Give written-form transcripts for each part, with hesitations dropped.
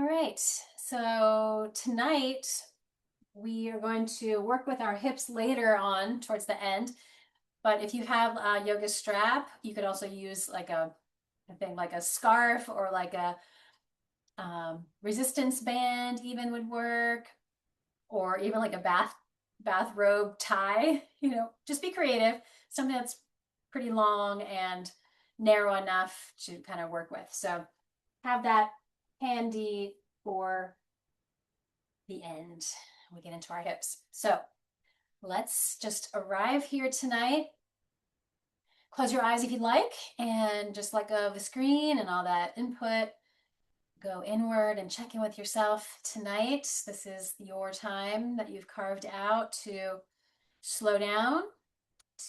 right, so tonight we are going to work with our hips later on towards the end. But if you have a yoga strap, you could also use like a thing like a scarf or like a resistance band even would work, or even like a bathrobe tie. Just be creative. Something that's pretty long and narrow enough to kind of work with. So have that handy for the end. We get into our hips. So let's just arrive here tonight. Close your eyes if you'd like, and just let go of the screen and all that input. Go inward and check in with yourself tonight. This is your time that you've carved out to slow down,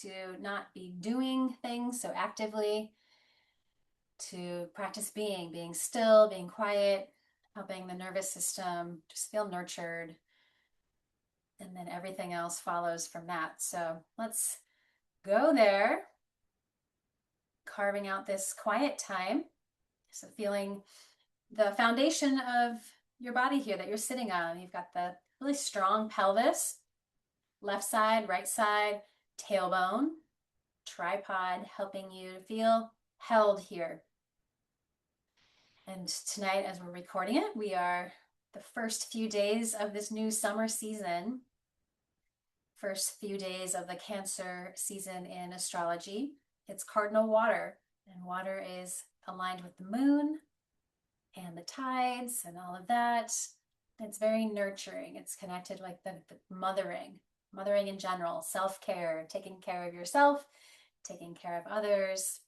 to not be doing things so actively, to practice being still, being quiet, helping the nervous system just feel nurtured. And then everything else follows from that. So let's go there, carving out this quiet time. So feeling the foundation of your body here that you're sitting on. You've got the really strong pelvis, left side, right side, tailbone, tripod, helping you to feel held here. And tonight, as we're recording it, we are the first few days of this new summer season, first few days of the Cancer season in astrology. It's cardinal water, and water is aligned with the moon and the tides and all of that. It's very nurturing. It's connected like the mothering in general, self-care, taking care of yourself, taking care of others.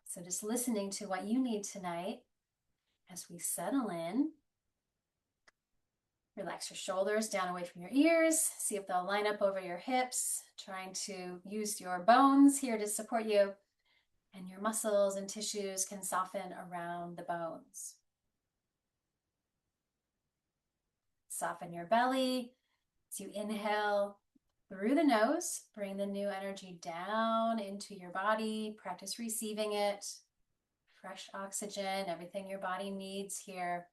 So just listening to what you need tonight as we settle in. Relax your shoulders down away from your ears. See if they'll line up over your hips, trying to use your bones here to support you. And your muscles and tissues can soften around the bones. Soften your belly as you inhale through the nose. Bring the new energy down into your body. Practice receiving it. Fresh oxygen, everything your body needs here.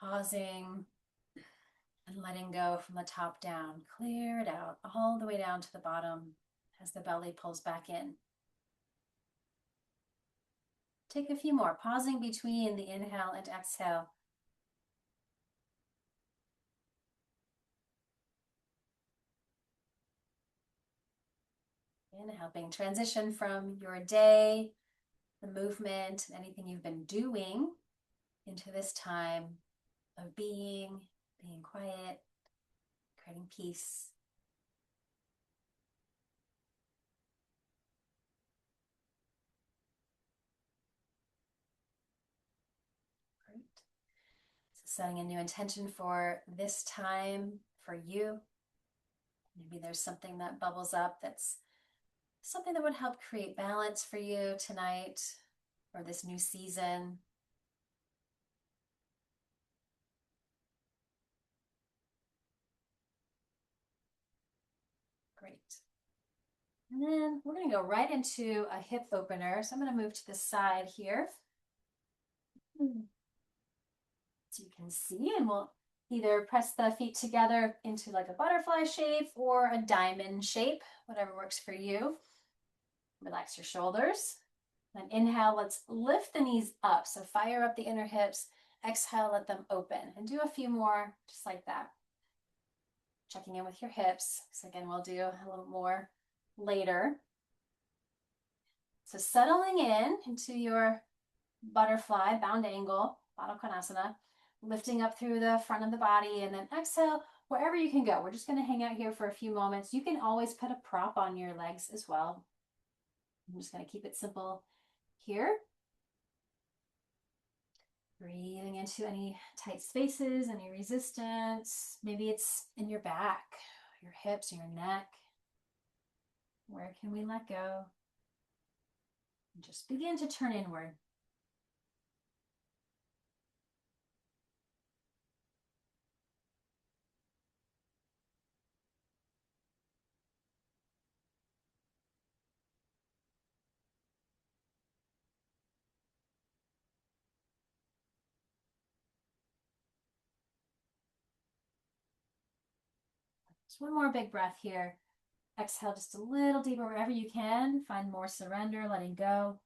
Pausing and letting go from the top down. Clear it out all the way down to the bottom as the belly pulls back in. Take a few more, pausing between the inhale and exhale. And helping transition from your day, the movement, anything you've been doing into this time of being quiet, creating peace. Great. So setting a new intention for this time for you. Maybe there's something that bubbles up that's something that would help create balance for you tonight or this new season. Great. And then we're going to go right into a hip opener. So I'm going to move to the side here. So you can see, and we'll either press the feet together into like a butterfly shape or a diamond shape, whatever works for you. Relax your shoulders. Then inhale, let's lift the knees up. So fire up the inner hips. Exhale, let them open. And do a few more just like that. Checking in with your hips. So again, we'll do a little more later. So settling in into your butterfly, bound angle, Baddha Konasana, lifting up through the front of the body, and then exhale wherever you can go. We're just going to hang out here for a few moments. You can always put a prop on your legs as well. I'm just going to keep it simple here. Breathing into any tight spaces, any resistance. Maybe it's in your back, your hips, your neck. Where can we let go? And just begin to turn inward. Just one more big breath here. Exhale just a little deeper wherever you can. Find more surrender, letting go.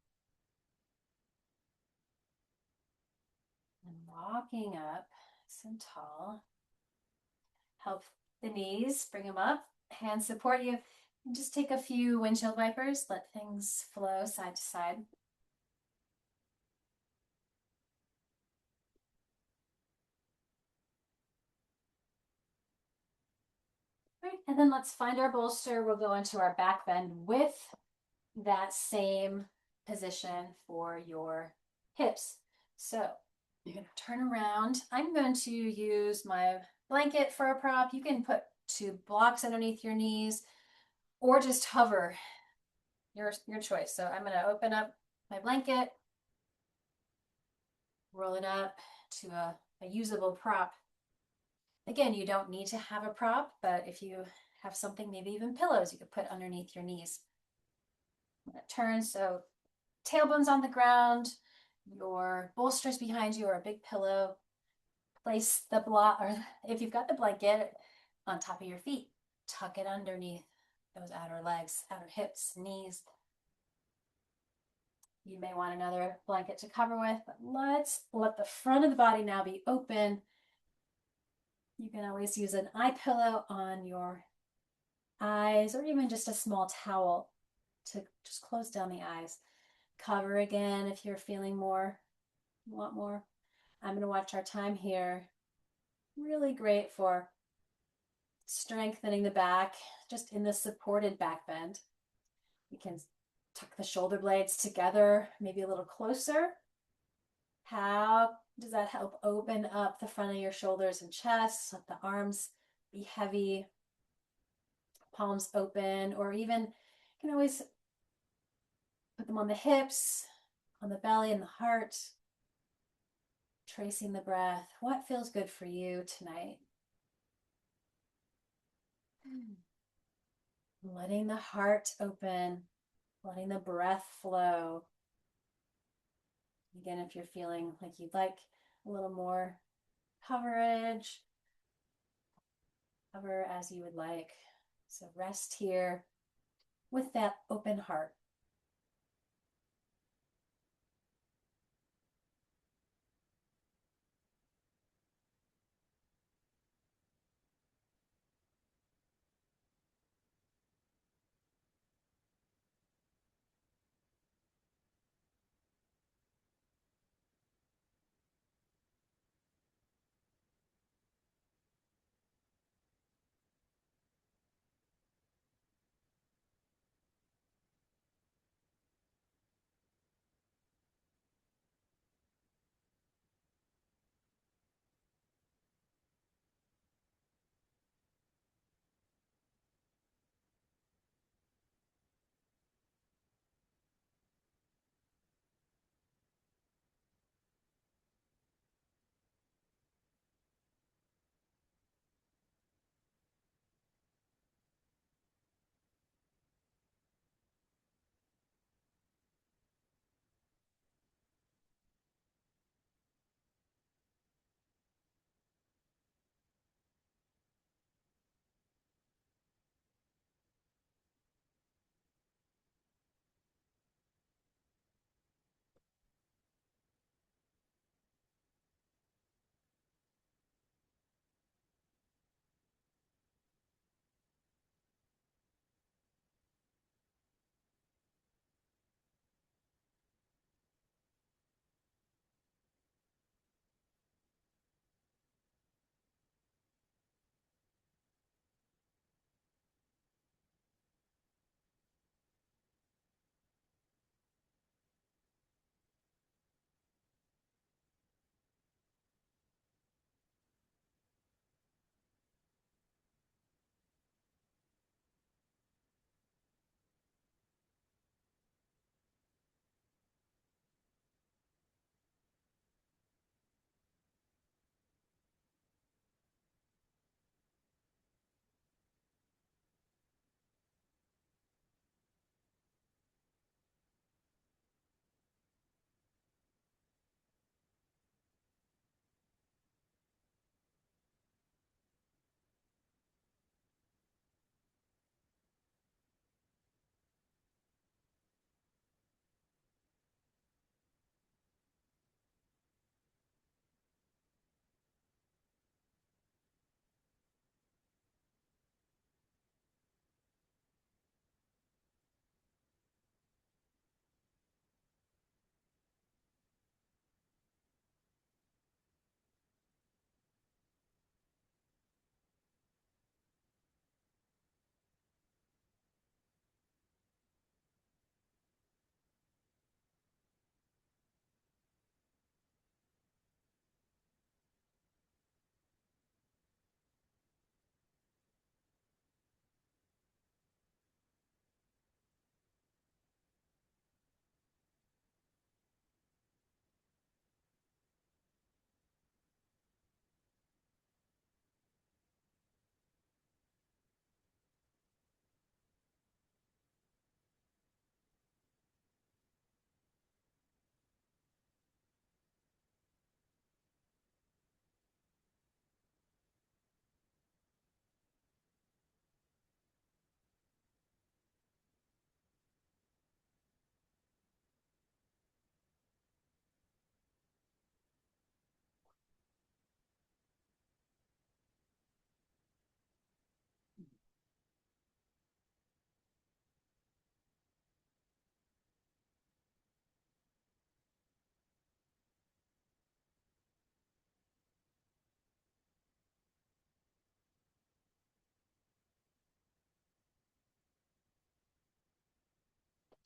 And walking up, nice and tall. Help the knees, bring them up. Hands support you. And just take a few windshield wipers. Let things flow side to side. Right, and then let's find our bolster. We'll go into our back bend with that same position for your hips. So you're going to turn around. I'm going to use my blanket for a prop. You can put two blocks underneath your knees or just hover, your choice. So I'm going to open up my blanket, roll it up to a usable prop. Again, you don't need to have a prop, but if you have something, maybe even pillows, you could put underneath your knees. Turn, so tailbone's on the ground, your bolsters behind you or a big pillow. Place the block, or if you've got the blanket, on top of your feet. Tuck it underneath those outer legs, outer hips, knees. You may want another blanket to cover with, but let's let the front of the body now be open. You can always use an eye pillow on your eyes or even just a small towel to just close down the eyes. Cover again if you're feeling more, you want more. I'm going to watch our time here. Really great for strengthening the back, just in the supported back bend. You can tuck the shoulder blades together, maybe a little closer. How does that help open up the front of your shoulders and chest? Let the arms be heavy, palms open, or even you can always put them on the hips, on the belly and the heart. Tracing the breath. What feels good for you tonight? Letting the heart open, letting the breath flow. Again, if you're feeling like you'd like a little more coverage, cover as you would like. So rest here with that open heart.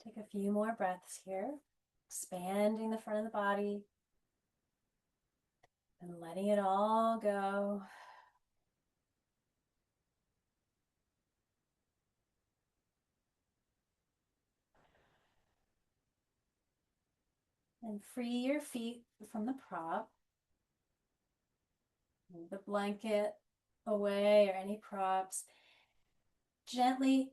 Take a few more breaths here, expanding the front of the body and letting it all go. And free your feet from the prop. Move the blanket away or any props. Gently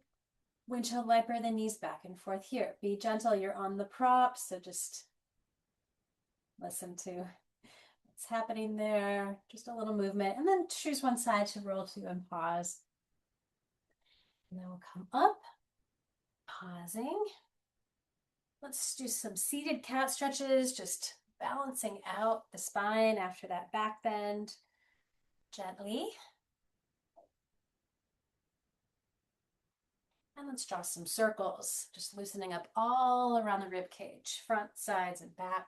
windshield wiper the knees back and forth here. Be gentle, you're on the prop, so just listen to what's happening there. Just a little movement, and then choose one side to roll to and pause. And then we'll come up, pausing. Let's do some seated cat stretches, just balancing out the spine after that back bend gently. And let's draw some circles, just loosening up all around the rib cage, front, sides, and back.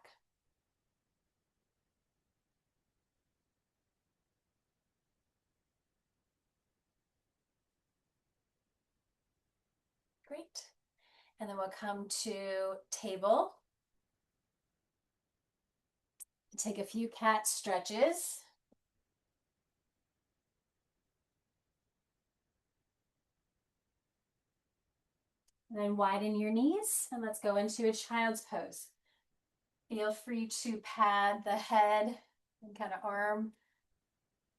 Great. And then we'll come to table. Take a few cat stretches. And then widen your knees and let's go into a child's pose. Feel free to pad the head and kind of arm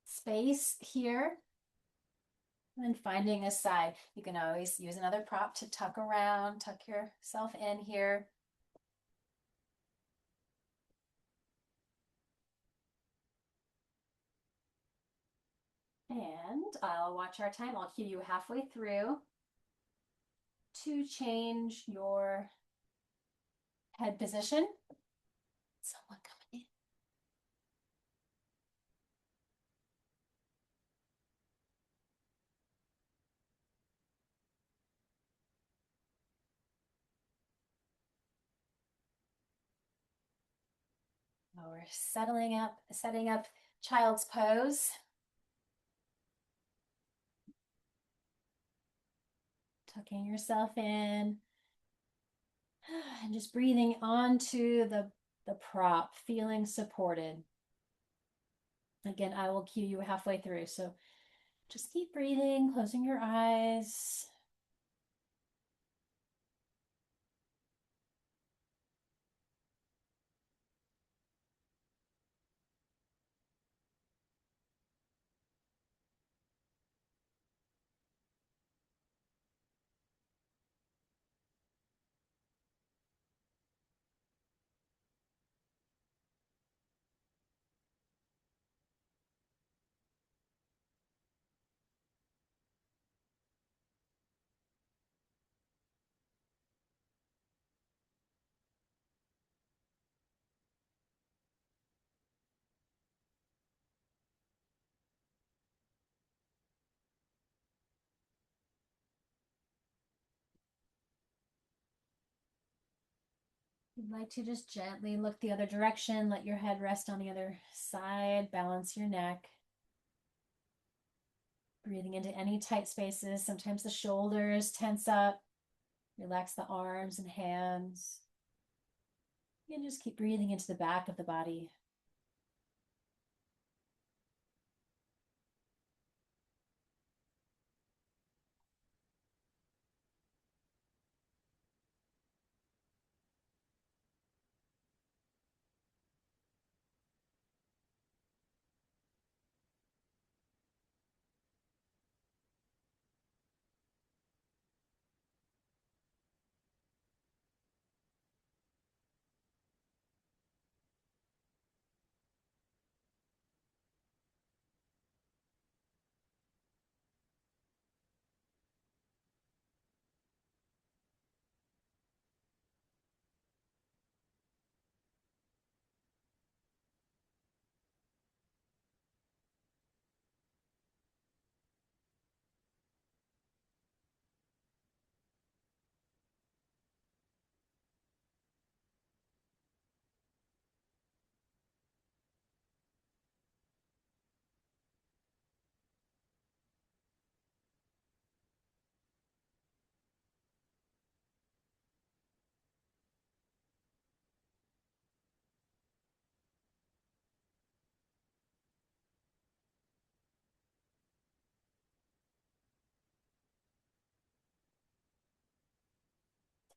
space here. And then finding a side. You can always use another prop to tuck around, tuck yourself in here. And I'll watch our time. I'll cue you halfway through to change your head position. Someone coming in. Oh, we're setting up child's pose. Tucking yourself in and just breathing onto the prop, feeling supported. Again, I will cue you halfway through. So just keep breathing, closing your eyes. You'd like to just gently look the other direction, let your head rest on the other side, balance your neck. Breathing into any tight spaces. Sometimes the shoulders tense up. Relax the arms and hands. And just keep breathing into the back of the body.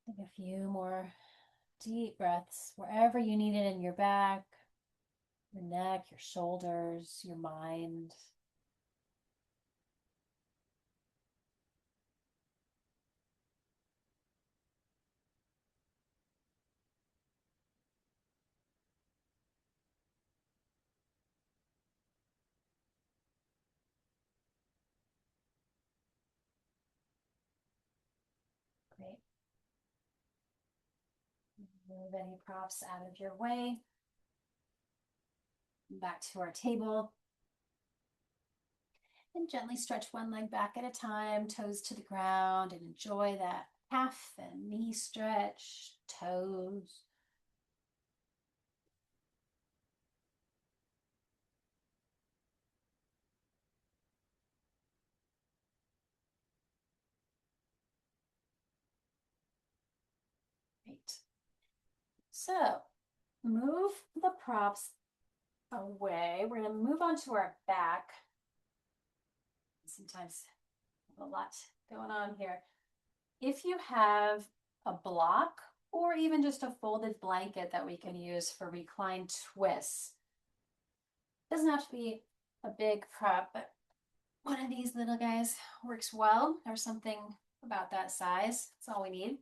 Take a few more deep breaths wherever you need it in your back, your neck, your shoulders, your mind. Great. Move any props out of your way. Back to our table. And gently stretch one leg back at a time, toes to the ground, and enjoy that calf and knee stretch, toes. Great. So move the props away. We're going to move on to our back. Sometimes a lot going on here. If you have a block or even just a folded blanket that we can use for reclined twists, doesn't have to be a big prop, but one of these little guys works well, or something about that size. That's all we need.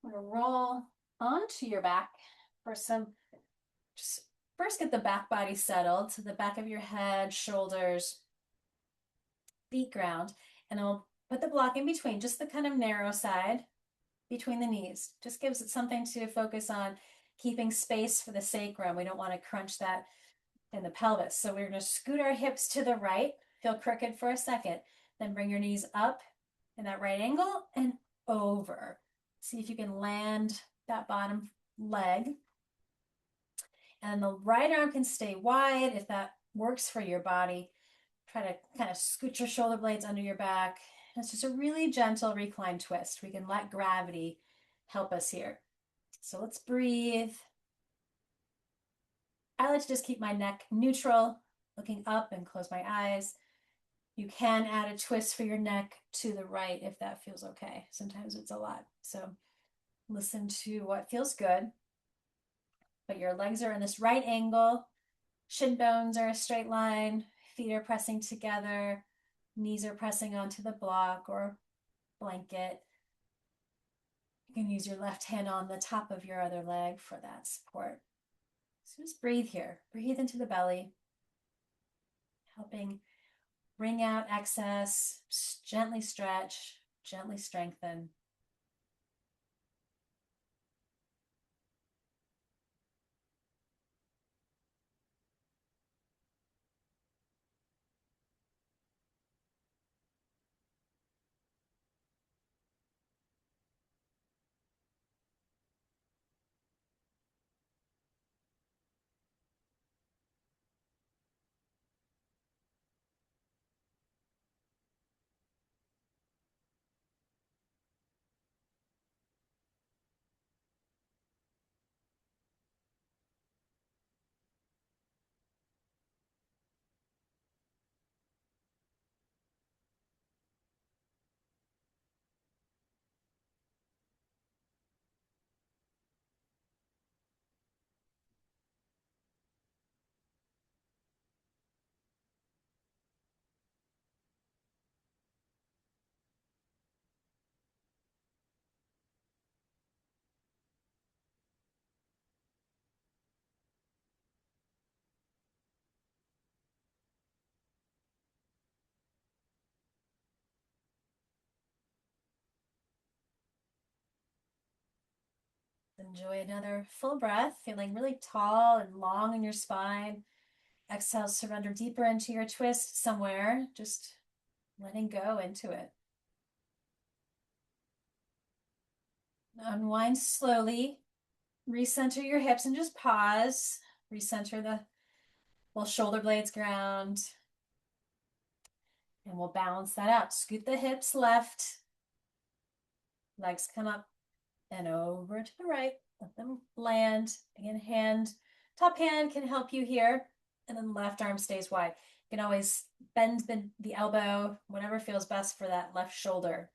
We're gonna roll onto your back for some, just first get the back body settled to the back of your head, shoulders, feet ground, and then we'll put the block in between, just the kind of narrow side between the knees. Just gives it something to focus on, keeping space for the sacrum. We don't want to crunch that in the pelvis. So we're going to scoot our hips to the right, feel crooked for a second, then bring your knees up in that right angle and over. See if you can land that bottom leg. And the right arm can stay wide if that works for your body. Try to kind of scoot your shoulder blades under your back. It's just a really gentle recline twist. We can let gravity help us here. So let's breathe. I like to just keep my neck neutral, looking up and close my eyes. You can add a twist for your neck to the right if that feels okay. Sometimes it's a lot. So listen to what feels good. But your legs are in this right angle. Shin bones are a straight line. Feet are pressing together. Knees are pressing onto the block or blanket. You can use your left hand on the top of your other leg for that support. So just breathe here. Breathe into the belly, helping bring out excess. Just gently stretch, gently strengthen. Enjoy another full breath, feeling really tall and long in your spine. Exhale, surrender deeper into your twist somewhere, just letting go into it. Unwind slowly, recenter your hips and just pause. Recenter the well shoulder blades ground. And we'll balance that out. Scoot the hips left. Legs come up and over to the right. Let them land. Again, top hand can help you here. And then left arm stays wide. You can always bend the elbow, whatever feels best for that left shoulder.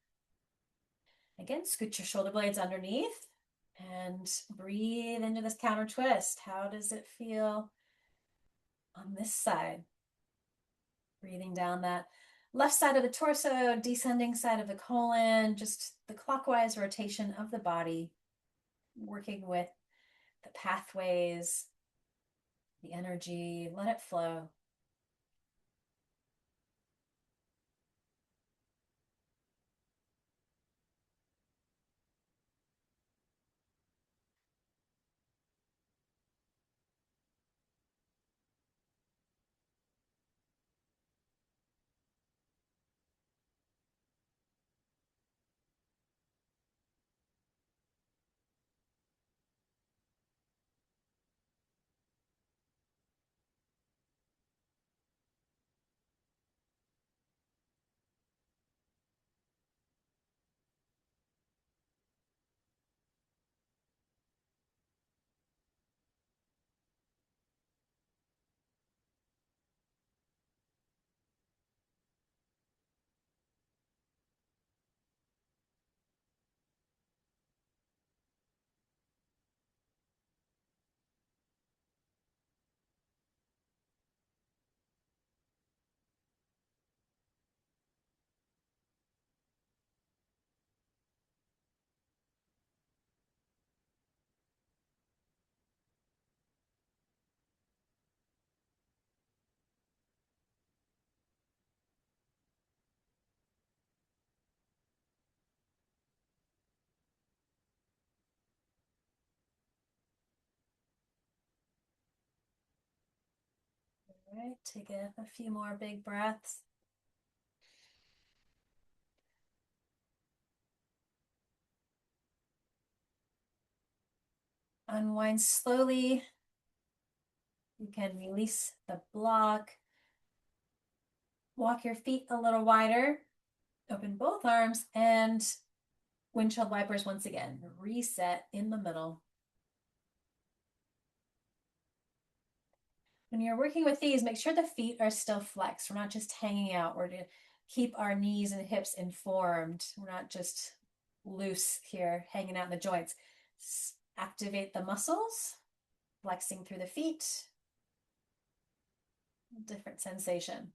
Again, scoot your shoulder blades underneath and breathe into this counter twist. How does it feel on this side? Breathing down that left side of the torso, descending side of the colon, just the clockwise rotation of the body, working with the pathways, the energy, let it flow. All right, take a few more big breaths. Unwind slowly. You can release the block. Walk your feet a little wider. Open both arms and windshield wipers once again. Reset in the middle. When you're working with these, make sure the feet are still flexed. We're not just hanging out. We're to keep our knees and hips informed. We're not just loose here, hanging out in the joints. Activate the muscles, flexing through the feet. Different sensation.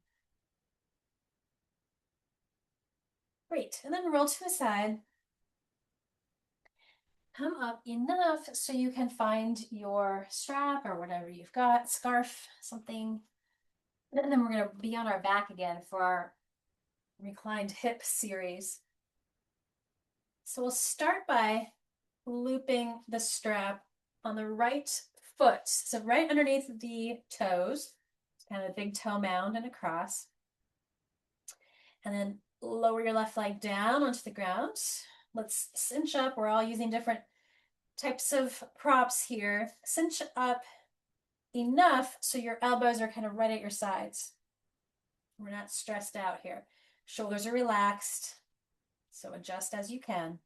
Great. And then roll to the side. Come up enough so you can find your strap or whatever you've got, scarf, something. And then we're going to be on our back again for our reclined hip series. So we'll start by looping the strap on the right foot. So right underneath the toes, kind of a big toe mound and across. And then lower your left leg down onto the ground. Let's cinch up. We're all using different types of props here. Cinch up enough so your elbows are kind of right at your sides. We're not stressed out here. Shoulders are relaxed, so adjust as you can.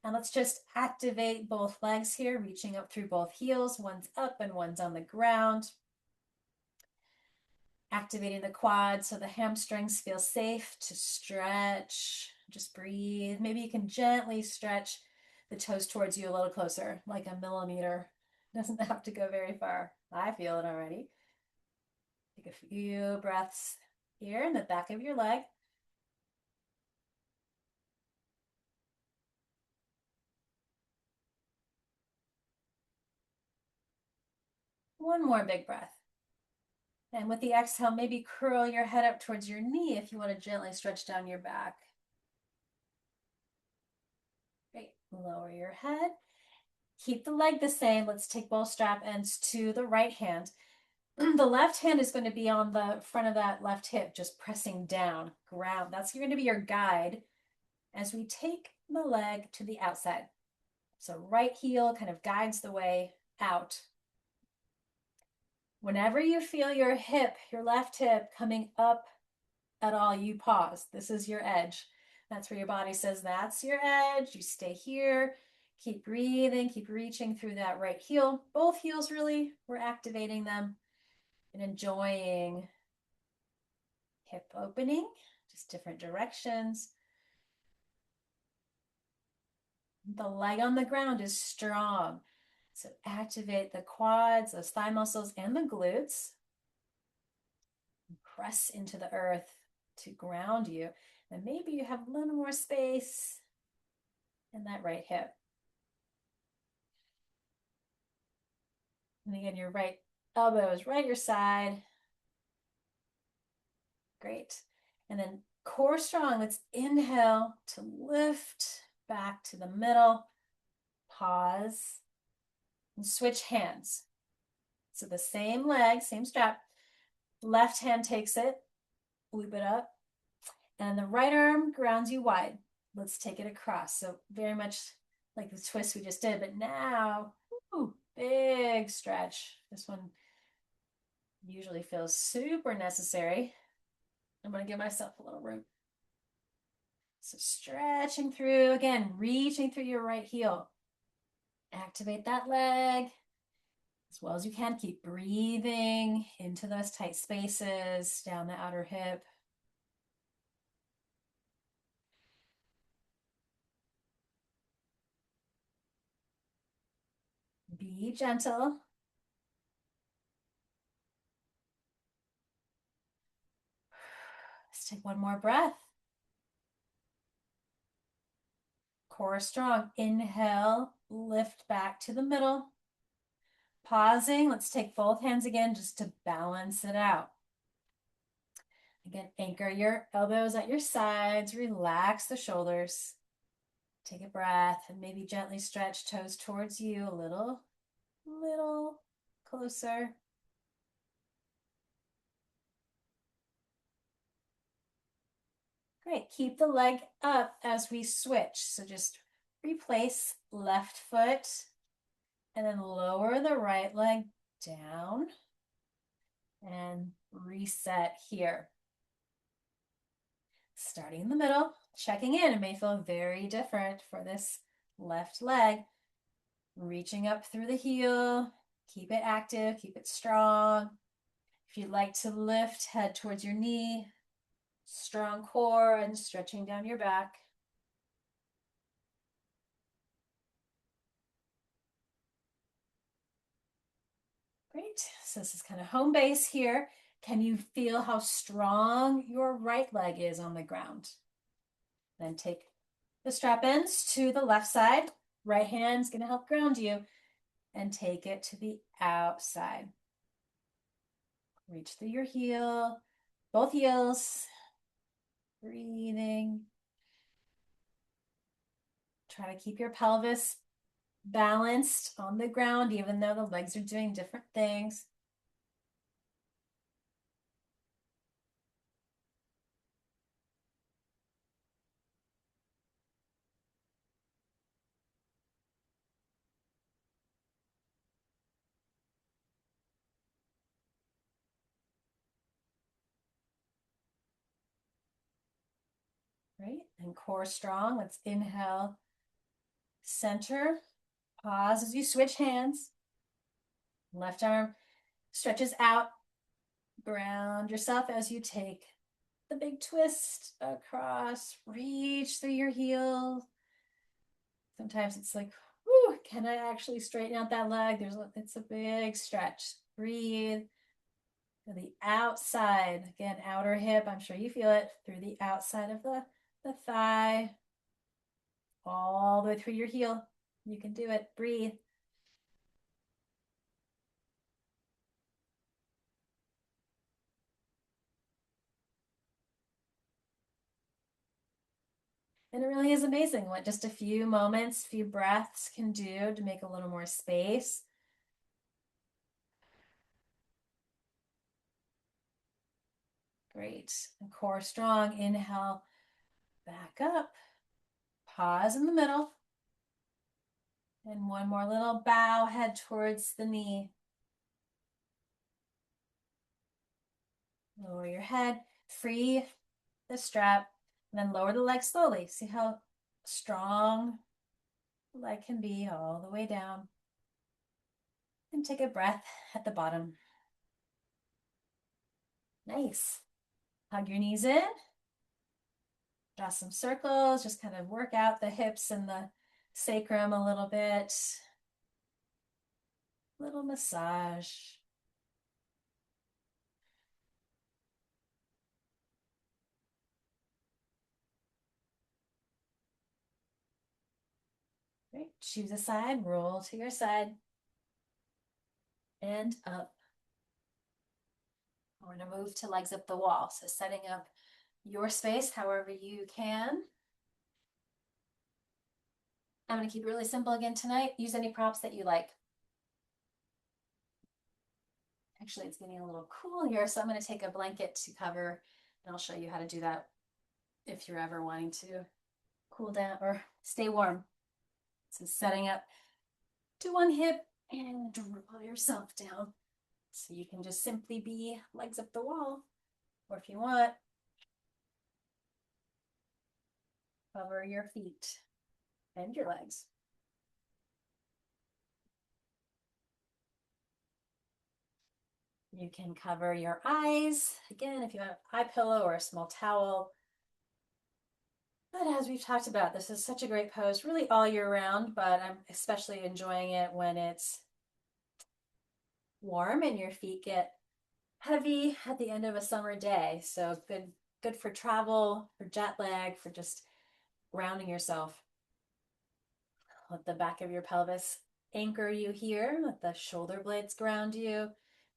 And let's just activate both legs here, reaching up through both heels. One's up and one's on the ground. Activating the quads so the hamstrings feel safe to stretch. Just breathe. Maybe you can gently stretch the toes towards you a little closer, like a millimeter. Doesn't have to go very far. I feel it already. Take a few breaths here in the back of your leg. One more big breath. And with the exhale, maybe curl your head up towards your knee if you want to gently stretch down your back. Great. Lower your head. Keep the leg the same. Let's take both strap ends to the right hand. The left hand is going to be on the front of that left hip, just pressing down, ground. That's going to be your guide as we take the leg to the outside. So right heel kind of guides the way out. Whenever you feel your hip, your left hip coming up at all, you pause. This is your edge. That's where your body says, that's your edge. You stay here. Keep breathing, keep reaching through that right heel. Both heels, really, we're activating them and enjoying hip opening, just different directions. The leg on the ground is strong. So activate the quads, those thigh muscles, and the glutes. Press into the earth to ground you. And maybe you have a little more space in that right hip. And again, your right elbow is right at your side. Great. And then core strong. Let's inhale to lift back to the middle. Pause and switch hands. So the same leg, same strap. Left hand takes it, loop it up, and the right arm grounds you wide. Let's take it across. So very much like the twist we just did, but now, big stretch. This one usually feels super necessary. I'm going to give myself a little room. So stretching through, again, reaching through your right heel. Activate that leg as well as you can. Keep breathing into those tight spaces down the outer hip. Be gentle. Let's take one more breath. Core strong. Inhale, lift back to the middle. Pausing. Let's take both hands again just to balance it out. Again, anchor your elbows at your sides. Relax the shoulders. Take a breath and maybe gently stretch toes towards you a little closer. Great. Keep the leg up as we switch. So just replace left foot and then lower the right leg down and reset here. Starting in the middle, checking in. It may feel very different for this left leg. Reaching up through the heel. Keep it active, keep it strong. If you'd like to lift, head towards your knee. Strong core and stretching down your back. Great. So this is kind of home base here. Can you feel how strong your right leg is on the ground? Then take the strap ends to the left side. Right hand's going to help ground you. And take it to the outside. Reach through your heel, both heels. Breathing. Try to keep your pelvis balanced on the ground, even though the legs are doing different things. Right, and core strong. Let's inhale, center, pause as you switch hands. Left arm stretches out. Ground yourself as you take the big twist across. Reach through your heel. Sometimes it's like, whew, can I actually straighten out that leg? It's a big stretch. Breathe. To the outside. Again, outer hip. I'm sure you feel it through the outside of the thigh. All the way through your heel. You can do it. Breathe. And it really is amazing what just a few moments, few breaths can do to make a little more space. Great. And core strong. Inhale, back up. Pause in the middle. And one more little bow, head towards the knee. Lower your head, free the strap, and then lower the leg slowly. See how strong the leg can be all the way down. And take a breath at the bottom. Nice. Hug your knees in. Draw some circles, just kind of work out the hips and the sacrum a little bit. Little massage. Great. Choose a side, roll to your side, and up. We're going to move to legs up the wall. So setting up your space however you can. I'm going to keep it really simple again tonight. Use any props that you like. Actually, it's getting a little cool here, so I'm going to take a blanket to cover, and I'll show you how to do that if you're ever wanting to cool down or stay warm. So setting up to one hip and dribble yourself down. So you can just simply be legs up the wall, or if you want, cover your feet and your legs. You can cover your eyes. Again, if you have an eye pillow or a small towel. But as we've talked about, this is such a great pose really all year round, but I'm especially enjoying it when it's warm and your feet get heavy at the end of a summer day. So good for travel, for jet lag, for just grounding yourself. Let the back of your pelvis anchor you here. Let the shoulder blades ground you,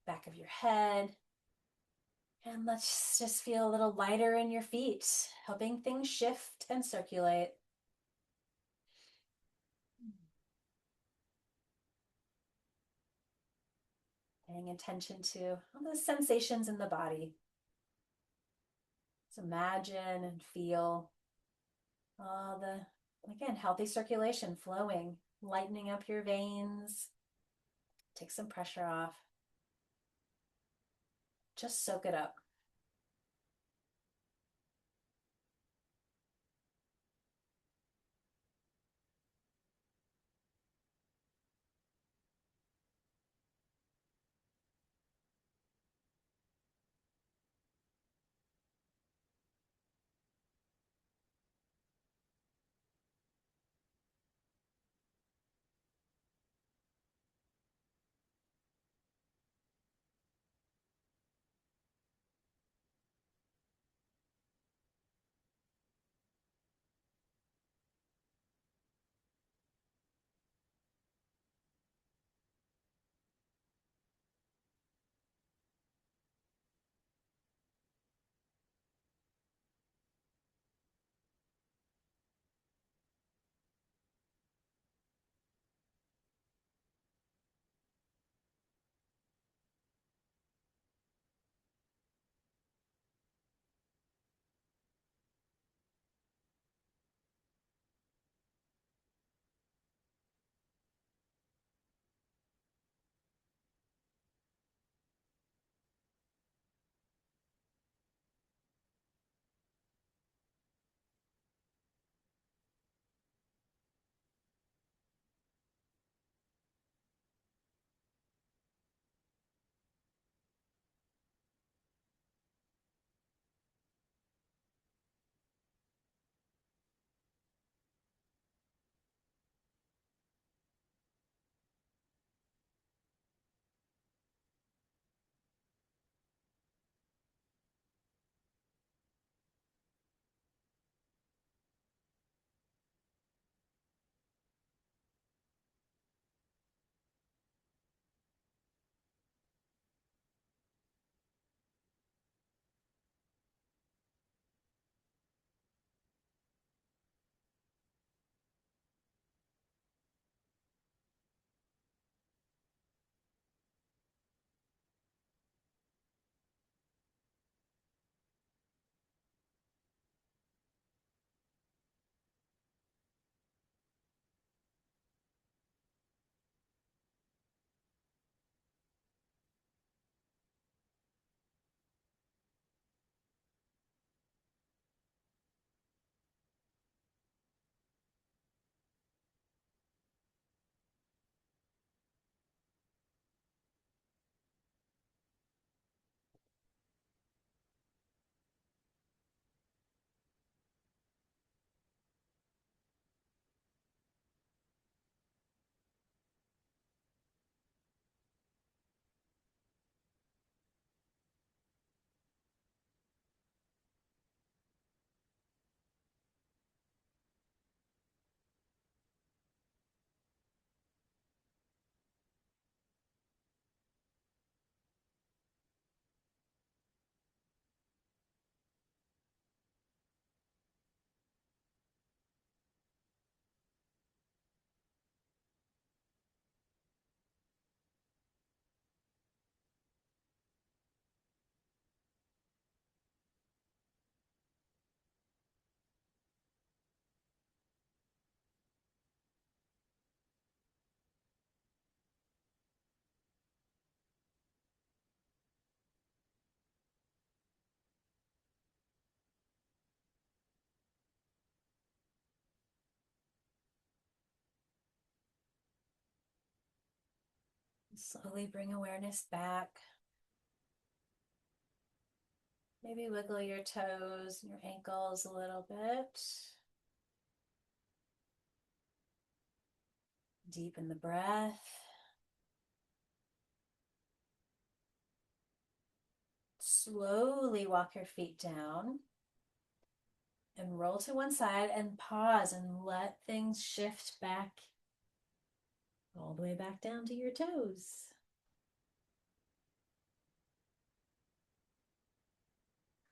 back of your head. And let's just feel a little lighter in your feet, helping things shift and circulate. Paying attention to all the sensations in the body. Just imagine and feel all the, again, healthy circulation flowing, lightening up your veins. Take some pressure off. Just soak it up. Slowly bring awareness back. Maybe wiggle your toes and your ankles a little bit. Deepen the breath. Slowly walk your feet down and roll to one side and pause and let things shift back all the way back down to your toes.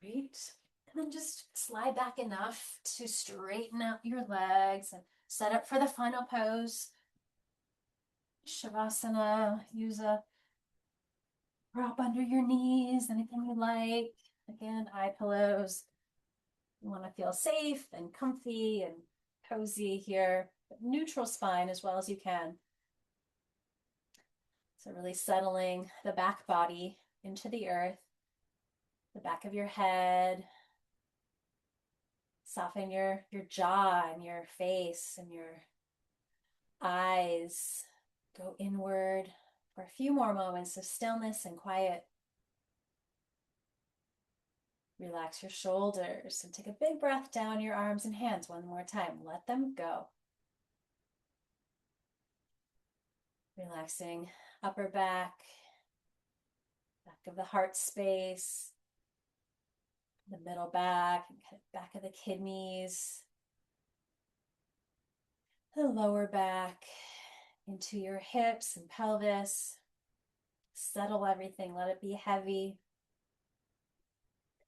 Great. And then just slide back enough to straighten out your legs and set up for the final pose. Shavasana, use a prop under your knees, anything you like. Again, eye pillows. You want to feel safe and comfy and cozy here, but neutral spine as well as you can. So really settling the back body into the earth, the back of your head. Soften your jaw and your face and your eyes. Go inward for a few more moments of stillness and quiet. Relax your shoulders and take a big breath down your arms and hands one more time. Let them go. Relaxing upper back, back of the heart space, the middle back, back of the kidneys, the lower back, into your hips and pelvis. Settle everything. Let it be heavy.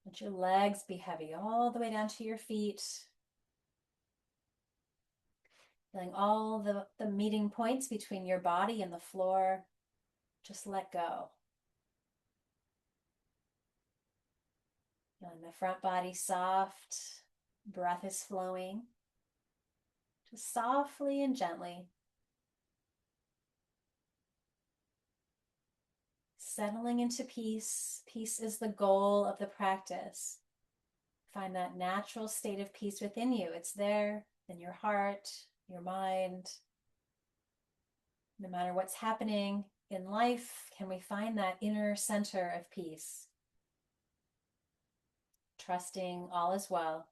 Let your legs be heavy all the way down to your feet. Feeling all the meeting points between your body and the floor. Just let go. Feeling the front body soft. Breath is flowing. Just softly and gently. Settling into peace. Peace is the goal of the practice. Find that natural state of peace within you. It's there in your heart, your mind. No matter what's happening in life, can we find that inner center of peace? Trusting all is well.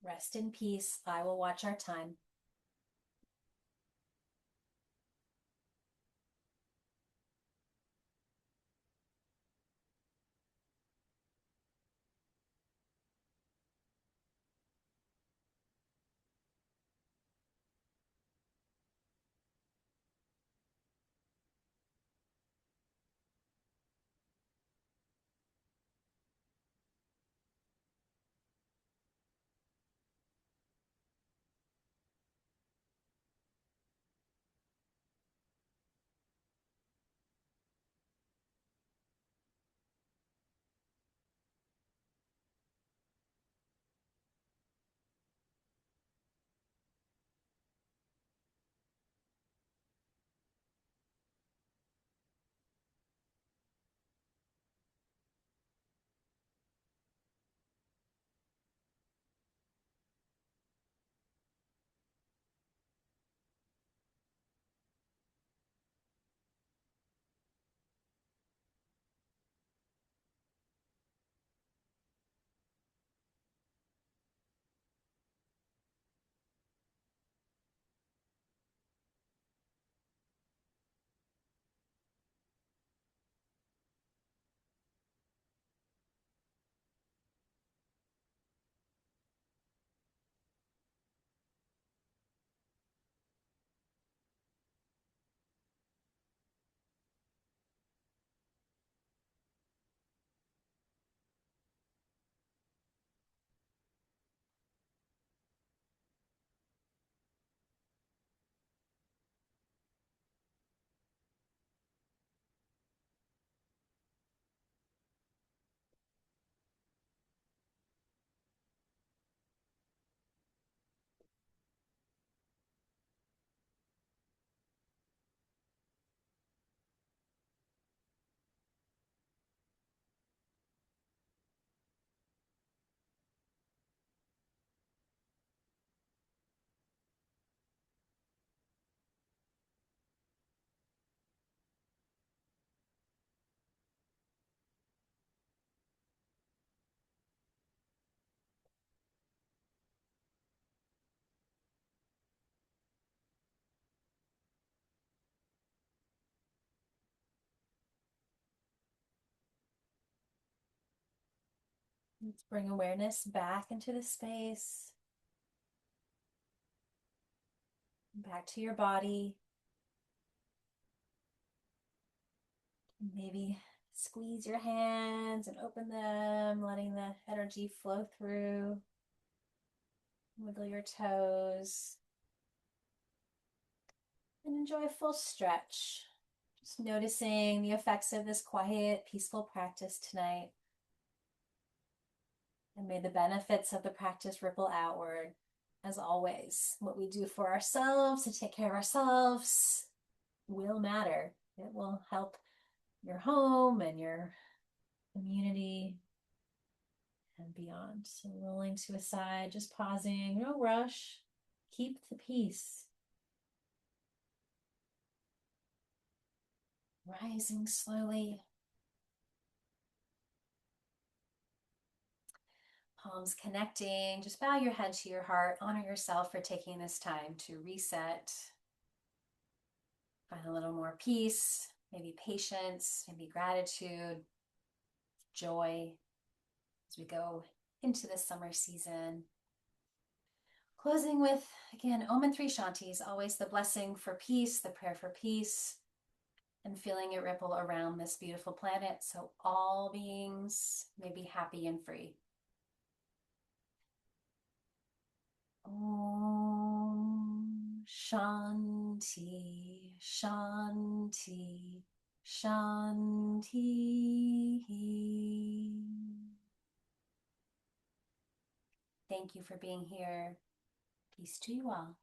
Rest in peace. I will watch our time. Let's bring awareness back into the space, back to your body. Maybe squeeze your hands and open them, letting the energy flow through. Wiggle your toes and enjoy a full stretch. Just noticing the effects of this quiet, peaceful practice tonight. And may the benefits of the practice ripple outward. As always, what we do for ourselves to take care of ourselves will matter. It will help your home and your community and beyond. So rolling to a side, just pausing, no rush. Keep the peace. Rising slowly. Palms connecting. Just bow your head to your heart. Honor yourself for taking this time to reset. Find a little more peace, maybe patience, maybe gratitude, joy as we go into the summer season. Closing with, again, Om and Three Shantis, always the blessing for peace, the prayer for peace, and feeling it ripple around this beautiful planet so all beings may be happy and free. Om Shanti, Shanti, Shanti. Thank you for being here. Peace to you all.